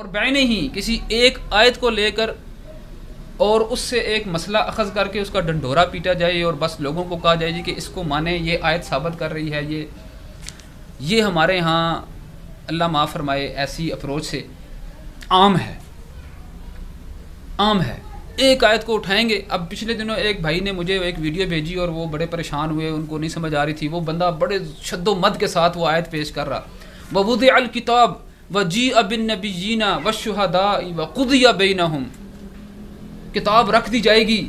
اور بعینہ ہی کسی ایک آیت کو لے کر اور اس سے ایک مسئلہ اخذ کر کے اس کا ڈنڈورا پیٹا جائے اور بس لوگوں کو کہا جائے جی کہ اس کو مانیں، یہ آیت ثابت کر رہی ہے، یہ ہمارے ہاں اللہ معاف فرمائے ایسی اپروچ سے عام ہے۔ ایک آیت کو اٹھائیں گے۔ اب پچھلے دنوں ایک بھائی نے مجھے ایک ویڈیو بھیجی اور وہ بڑے پریشان ہوئے، ان کو نہیں سمجھ آ رہی تھی، وہ بندہ بڑے شد و مد کے ساتھ وہ آیت پیش کر رہا، وَوُضِعَ الْكِتَابُ وَجِيءَ بِالنَّبِيِّينَ وَالشُّهَدَاءِ وَقُضِيَ بَيْنَهُمْ، کتاب رکھ دی جائے گی،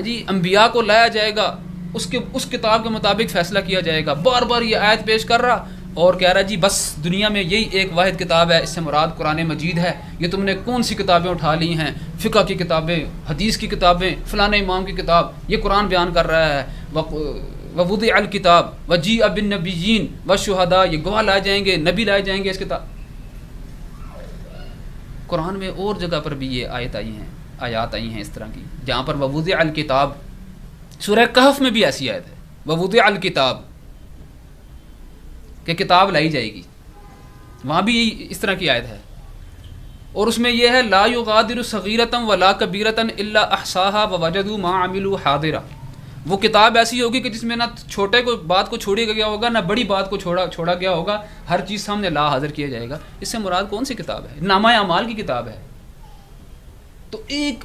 جی انبیاء کو لایا جائے گا، اس کتاب کے مطابق فیصلہ کیا جائے گا۔ بار بار یہ آیت پیش کر رہا اور کہہ رہا جی بس دنیا میں یہی ایک واحد کتاب ہے، اس سے مراد قرآن مجید ہے، یہ تم نے کون سی کتابیں اٹھا لی ہیں، فقہ کی کتابیں، حدیث کی کتابیں، فلاں امام کی کتاب، یہ قرآن بیان کر رہا ہے۔ وَوُضِعَ الْكِتَابُ وَجِيءَ بِالنَّبِيِّينَ وَالشُّهَدَاءِ، یہ گواہ لائے جائیں گے، نبی لائے جائیں گے اس کتاب۔ قرآن میں اور جگہ پر بھی یہ آیات آئی ہیں اس طرح کی، جہاں پر وَوُضِعَ الْكِتَابُ، سورہ کہف میں بھی ایسی آیت ہے، وَوُضِعَ الْكِتَابُ، کہ کتاب لائی جائے گی، وہاں بھی اس طرح کی آیت ہے۔ اور اس میں یہ ہے لا یغادر صغیرۃ ولا کبیرۃ الا احصاها ووجدوا ما عملوا حاضرا، وہ کتاب ایسی ہوگی کہ جس میں نہ چھوٹے کو بات کو چھوڑی گیا ہوگا، نہ بڑی بات کو چھوڑا گیا ہوگا، ہر چیز سامنے لا حاضر کیا جائے گا۔ اس سے مراد کون سی کتاب ہے؟ نامہ اعمال کی کتاب ہے۔ تو ایک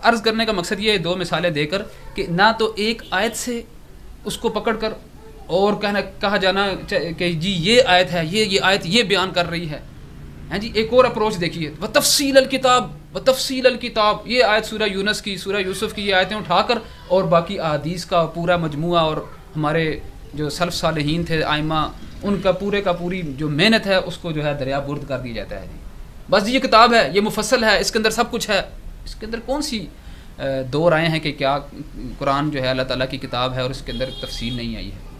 عرض کرنے کا مقصد یہ ہے، دو مثالیں دے کر، کہ نہ تو ایک آیت سے اس کو پکڑ کر اور کہا جانا کہ جی یہ آیت ہے، یہ آیت یہ بیان کر رہی ہے، ہیں جی ایک اور اپروچ دیکھیے، وتفصیل الکتاب، یہ آیت سورہ یونس کی، سورہ یوسف کی، یہ آیتیں اٹھا کر اور باقی احادیث کا پورا مجموعہ اور ہمارے جو سلف صالحین تھے ائمہ، ان کا پوری جو محنت ہے اس کو جو ہے دریا برد کر دیا جاتا ہے جی، بس یہ کتاب ہے، یہ مفصل ہے، اس کے اندر سب کچھ ہے۔ اس کے اندر کون سی دو رائے ہیں کہ کیا قرآن جو ہے اللہ تعالیٰ کی کتاب ہے اور اس کے اندر تفصیل نہیں آئی ہے؟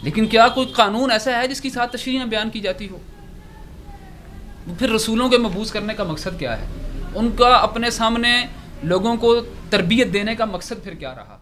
لیکن کیا کوئی قانون ایسا ہے جس کی ساتھ تشریح بیان کی جاتی ہو؟ پھر رسولوں کے مبعوث کرنے کا مقصد کیا ہے؟ ان کا اپنے سامنے لوگوں کو تربیت دینے کا مقصد پھر کیا رہا؟